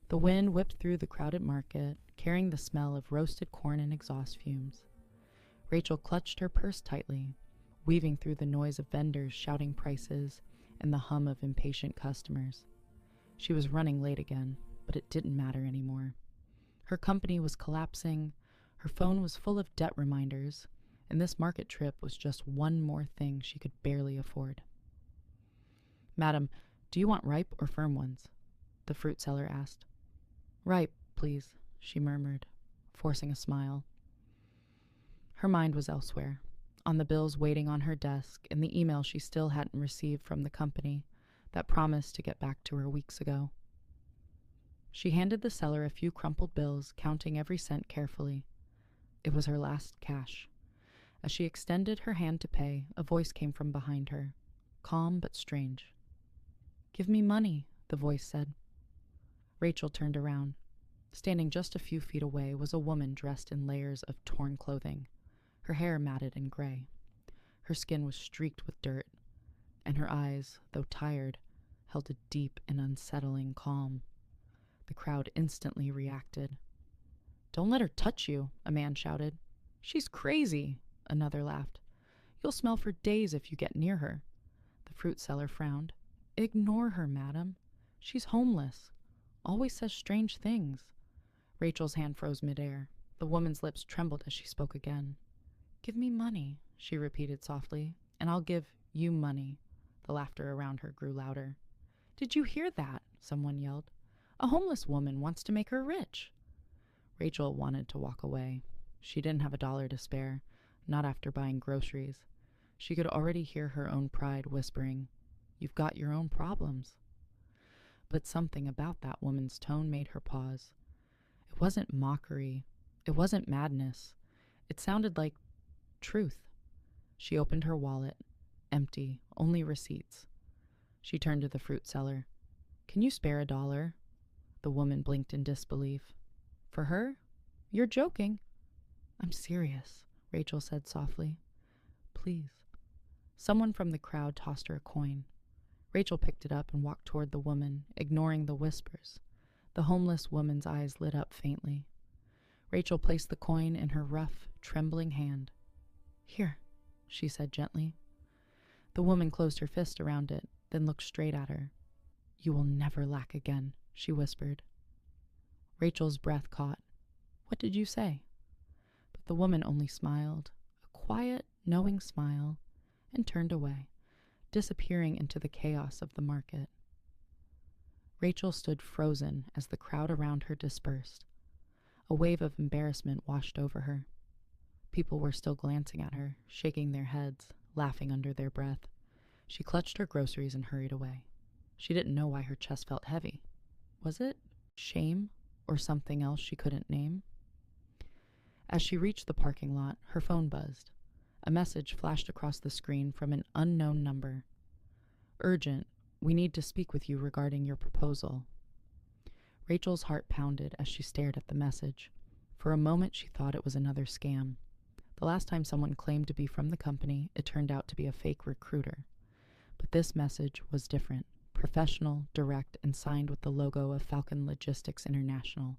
The wind whipped through the crowded market, carrying the smell of roasted corn and exhaust fumes. Rachel clutched her purse tightly, weaving through the noise of vendors shouting prices and the hum of impatient customers. She was running late again, but it didn't matter anymore. Her company was collapsing, her phone was full of debt reminders, and this market trip was just one more thing she could barely afford. "Madam, do you want ripe or firm ones?" the fruit seller asked. "Ripe, please," she murmured, forcing a smile. Her mind was elsewhere, on the bills waiting on her desk and the email she still hadn't received from the company that promised to get back to her weeks ago. She handed the seller a few crumpled bills, counting every cent carefully. It was her last cash. As she extended her hand to pay, a voice came from behind her, calm but strange. "Give me money," the voice said. Rachel turned around. Standing just a few feet away was a woman dressed in layers of torn clothing, her hair matted and gray. Her skin was streaked with dirt, and her eyes, though tired, held a deep and unsettling calm. The crowd instantly reacted. "Don't let her touch you," a man shouted. "She's crazy," another laughed. "You'll smell for days if you get near her." The fruit seller frowned. "Ignore her, madam. She's homeless. Always says strange things." Rachel's hand froze midair. The woman's lips trembled as she spoke again. "Give me money," she repeated softly, "and I'll give you money." The laughter around her grew louder. "Did you hear that?" someone yelled. "A homeless woman wants to make her rich." Rachel wanted to walk away. She didn't have $1 to spare, not after buying groceries. She could already hear her own pride whispering, "You've got your own problems." But something about that woman's tone made her pause. It wasn't mockery. It wasn't madness. It sounded like truth. She opened her wallet. Empty, only receipts. She turned to the fruit seller. "Can you spare $1?" The woman blinked in disbelief. "For her? You're joking." "I'm serious," Rachel said softly. "Please." Someone from the crowd tossed her a coin. Rachel picked it up and walked toward the woman, ignoring the whispers. The homeless woman's eyes lit up faintly. Rachel placed the coin in her rough, trembling hand. "Here," she said gently. The woman closed her fist around it, then looked straight at her. "You will never lack again," she whispered. Rachel's breath caught. "What did you say?" But the woman only smiled, a quiet, knowing smile, and turned away, disappearing into the chaos of the market. Rachel stood frozen as the crowd around her dispersed. A wave of embarrassment washed over her. People were still glancing at her, shaking their heads, laughing under their breath. She clutched her groceries and hurried away. She didn't know why her chest felt heavy. Was it shame or something else she couldn't name? As she reached the parking lot, her phone buzzed. A message flashed across the screen from an unknown number. "Urgent. We need to speak with you regarding your proposal." Rachel's heart pounded as she stared at the message. For a moment, she thought it was another scam. The last time someone claimed to be from the company, it turned out to be a fake recruiter. But this message was different, professional, direct, and signed with the logo of Falcon Logistics International,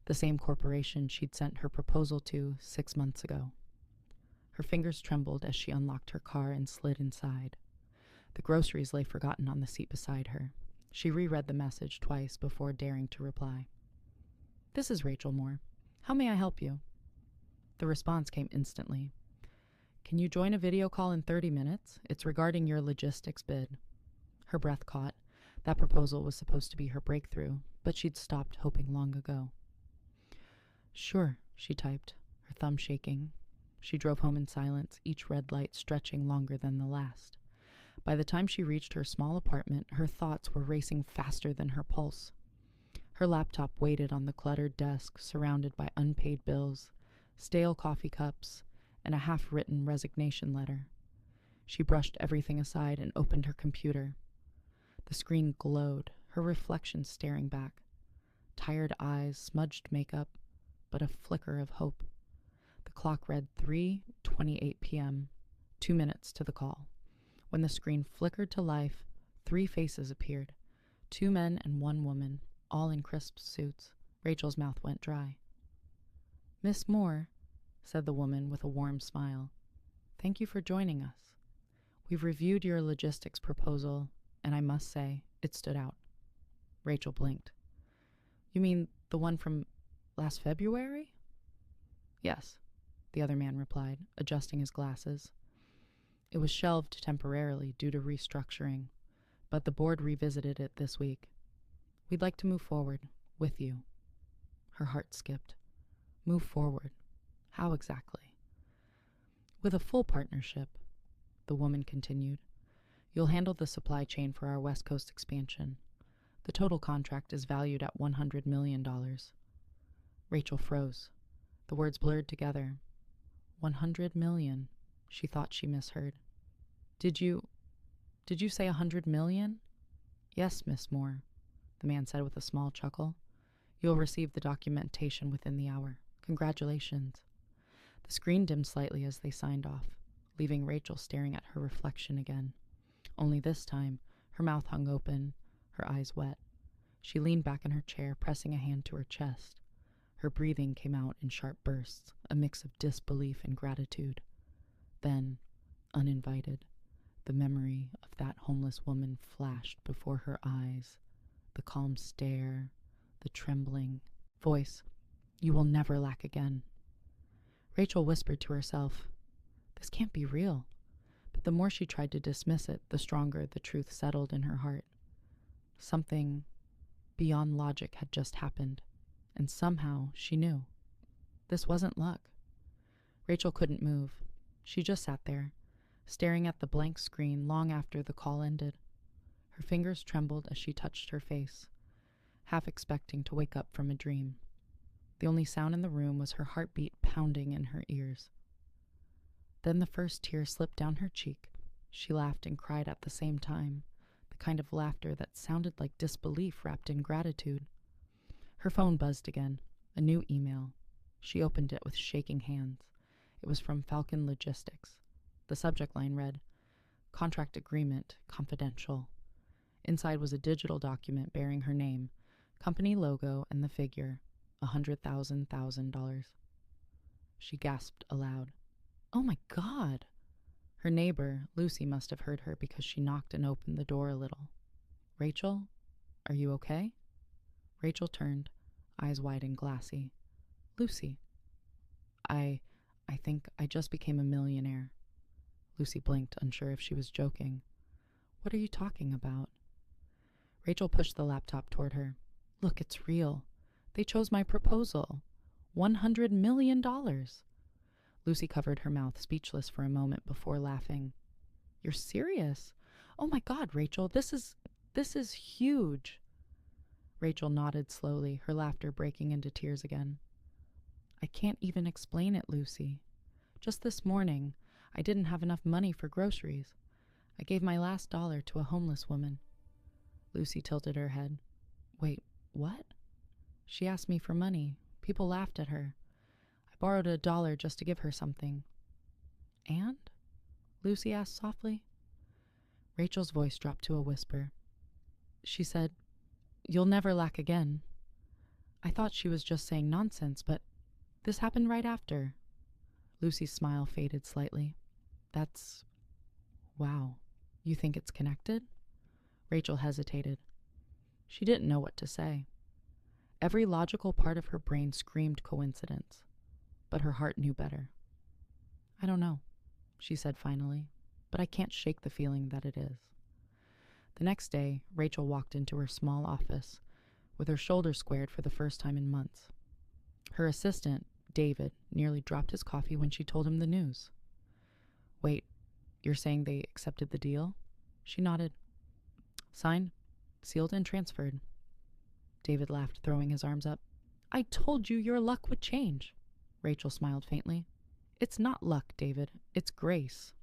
the same corporation she'd sent her proposal to 6 months ago. Her fingers trembled as she unlocked her car and slid inside. The groceries lay forgotten on the seat beside her. She reread the message twice before daring to reply. "This is Rachel Moore. How may I help you?" The response came instantly. "Can you join a video call in 30 minutes? It's regarding your logistics bid." Her breath caught. That proposal was supposed to be her breakthrough, but she'd stopped hoping long ago. "Sure," she typed, her thumb shaking. She drove home in silence, each red light stretching longer than the last. By the time she reached her small apartment, her thoughts were racing faster than her pulse. Her laptop waited on the cluttered desk, surrounded by unpaid bills, stale coffee cups, and a half-written resignation letter. She brushed everything aside and opened her computer. The screen glowed, her reflection staring back. Tired eyes, smudged makeup, but a flicker of hope. The clock read 3:28 p.m., 2 minutes to the call. When the screen flickered to life, 3 faces appeared, 2 men and 1 woman. all in crisp suits. Rachel's mouth went dry. "Miss Moore," said the woman with a warm smile, "thank you for joining us. We've reviewed your logistics proposal, and I must say, it stood out." Rachel blinked. "You mean the one from last February?" "Yes," the other man replied, adjusting his glasses. "It was shelved temporarily due to restructuring, but the board revisited it this week. We'd like to move forward with you." Her heart skipped. Move forward? How exactly? "With a full partnership," the woman continued. "You'll handle the supply chain for our West Coast expansion. The total contract is valued at $100 million. Rachel froze. The words blurred together. 100 million. She thought she misheard. Did you say 100 million? "Yes, Miss Moore," the man said with a small chuckle. "You'll receive the documentation within the hour. Congratulations." The screen dimmed slightly as they signed off, leaving Rachel staring at her reflection again. Only this time, her mouth hung open, her eyes wet. She leaned back in her chair, pressing a hand to her chest. Her breathing came out in sharp bursts, a mix of disbelief and gratitude. Then, uninvited, the memory of that homeless woman flashed before her eyes. The calm stare, the trembling voice. "You will never lack again." Rachel whispered to herself, "This can't be real." But the more she tried to dismiss it, the stronger the truth settled in her heart. Something beyond logic had just happened, and somehow she knew. This wasn't luck. Rachel couldn't move. She just sat there, staring at the blank screen long after the call ended. Her fingers trembled as she touched her face, half expecting to wake up from a dream. The only sound in the room was her heartbeat pounding in her ears. Then the first tear slipped down her cheek. She laughed and cried at the same time, the kind of laughter that sounded like disbelief wrapped in gratitude. Her phone buzzed again, a new email. She opened it with shaking hands. It was from Falcon Logistics. The subject line read, "Contract Agreement, Confidential." Inside was a digital document bearing her name, company logo, and the figure, $100,000. She gasped aloud. "Oh my God!" Her neighbor, Lucy, must have heard her because she knocked and opened the door a little. "Rachel, are you okay?" Rachel turned, eyes wide and glassy. "Lucy, I think I just became a millionaire." Lucy blinked, unsure if she was joking. "What are you talking about?" Rachel pushed the laptop toward her. "Look, it's real. They chose my proposal. $100 million. Lucy covered her mouth, speechless for a moment before laughing. "You're serious? Oh my God, Rachel, this is huge." Rachel nodded slowly, her laughter breaking into tears again. "I can't even explain it, Lucy. Just this morning, I didn't have enough money for groceries. I gave my last dollar to a homeless woman." Lucy tilted her head. "Wait, what?" "She asked me for money. People laughed at her. I borrowed $1 just to give her something." "And?" Lucy asked softly. Rachel's voice dropped to a whisper. She said, "You'll never lack again." I thought she was just saying nonsense, but this happened right after. Lucy's smile faded slightly. "That's... wow. You think it's connected?" Rachel hesitated. She didn't know what to say. Every logical part of her brain screamed coincidence, but her heart knew better. "I don't know," she said finally, "but I can't shake the feeling that it is." The next day, Rachel walked into her small office, with her shoulders squared for the first time in months. Her assistant, David, nearly dropped his coffee when she told him the news. "Wait, you're saying they accepted the deal?" She nodded. "Signed, sealed, and transferred." David laughed, throwing his arms up. "I told you your luck would change." Rachel smiled faintly. "It's not luck, David. It's grace."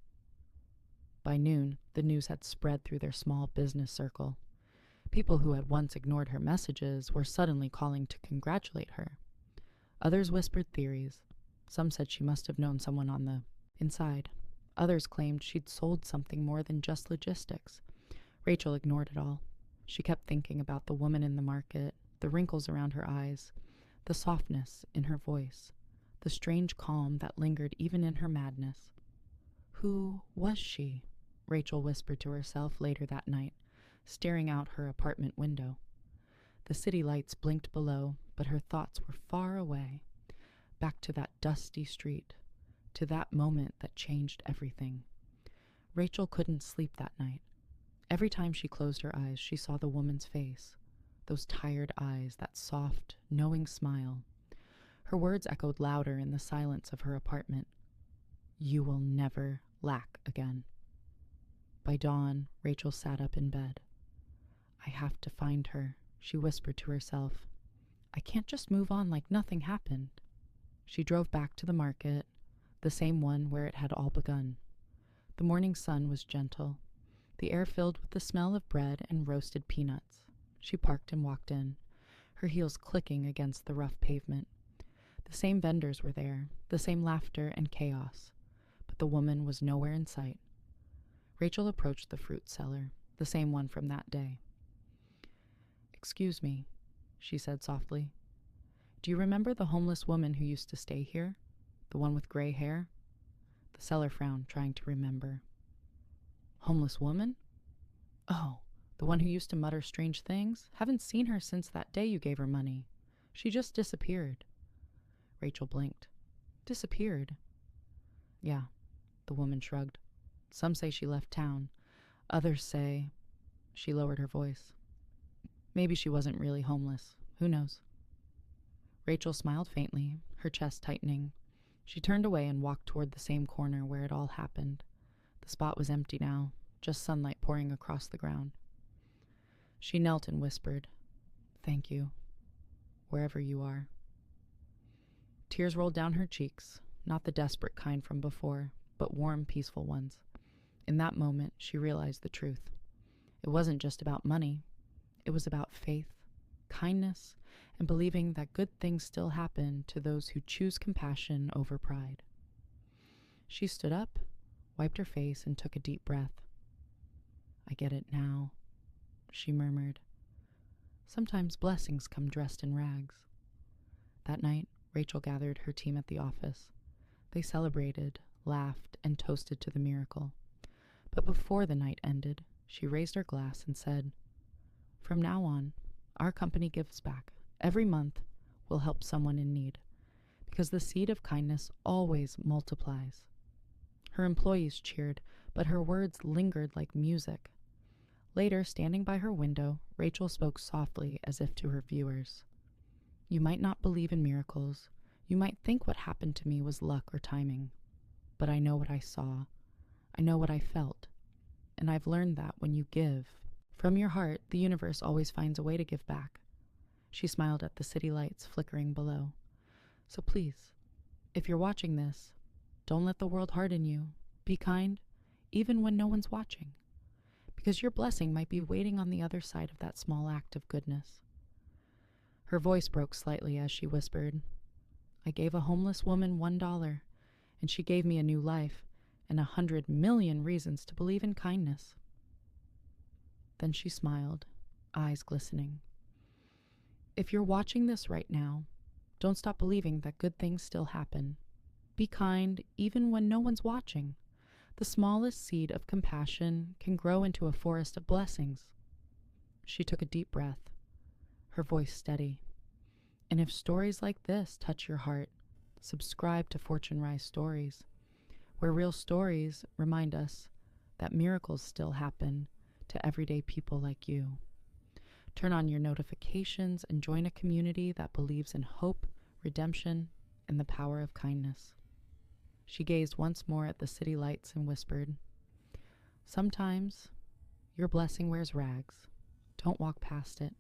By noon, the news had spread through their small business circle. People who had once ignored her messages were suddenly calling to congratulate her. Others whispered theories. Some said she must have known someone on the inside. Others claimed she'd sold something more than just logistics. Rachel ignored it all. She kept thinking about the woman in the market, the wrinkles around her eyes, the softness in her voice, the strange calm that lingered even in her madness. Who was she? Rachel whispered to herself later that night, staring out her apartment window. The city lights blinked below, but her thoughts were far away, back to that dusty street, to that moment that changed everything. Rachel couldn't sleep that night. Every time she closed her eyes, she saw the woman's face, those tired eyes, that soft, knowing smile. Her words echoed louder in the silence of her apartment. You will never lack again. By dawn, Rachel sat up in bed. I have to find her, she whispered to herself. I can't just move on like nothing happened. She drove back to the market, the same one where it had all begun. The morning sun was gentle, the air filled with the smell of bread and roasted peanuts. She parked and walked in, her heels clicking against the rough pavement. The same vendors were there, the same laughter and chaos, but the woman was nowhere in sight. Rachel approached the fruit seller, the same one from that day. Excuse me, she said softly. Do you remember the homeless woman who used to stay here? The one with gray hair? The seller frowned, trying to remember. Homeless woman? Oh, the one who used to mutter strange things? Haven't seen her since that day you gave her money. She just disappeared. Rachel blinked. Disappeared? Yeah, the woman shrugged. Some say she left town. Others say... She lowered her voice. Maybe she wasn't really homeless. Who knows? Rachel smiled faintly, her chest tightening. She turned away and walked toward the same corner where it all happened. The spot was empty now, just sunlight pouring across the ground. She knelt and whispered, Thank you, wherever you are. Tears rolled down her cheeks, not the desperate kind from before, but warm, peaceful ones. In that moment, she realized the truth. It wasn't just about money. It was about faith, kindness, and believing that good things still happen to those who choose compassion over pride. She stood up, wiped her face, and took a deep breath. I get it now, she murmured. Sometimes blessings come dressed in rags. That night, Rachel gathered her team at the office. They celebrated, laughed, and toasted to the miracle. But before the night ended, she raised her glass and said, From now on, our company gives back. Every month, we'll help someone in need, because the seed of kindness always multiplies. Her employees cheered, but her words lingered like music. Later, standing by her window, Rachel spoke softly as if to her viewers. You might not believe in miracles. You might think what happened to me was luck or timing. But I know what I saw. I know what I felt. And I've learned that when you give, from your heart, the universe always finds a way to give back. She smiled at the city lights flickering below. So please, if you're watching this, don't let the world harden you. Be kind, even when no one's watching. Because your blessing might be waiting on the other side of that small act of goodness. Her voice broke slightly as she whispered, I gave a homeless woman $1, and she gave me a new life and 100 million reasons to believe in kindness. Then she smiled, eyes glistening. If you're watching this right now, don't stop believing that good things still happen. Be kind even when no one's watching. The smallest seed of compassion can grow into a forest of blessings. She took a deep breath, her voice steady. And if stories like this touch your heart, subscribe to Fortune Rise Stories, where real stories remind us that miracles still happen to everyday people like you. Turn on your notifications and join a community that believes in hope, redemption, and the power of kindness. She gazed once more at the city lights and whispered, Sometimes your blessing wears rags. Don't walk past it.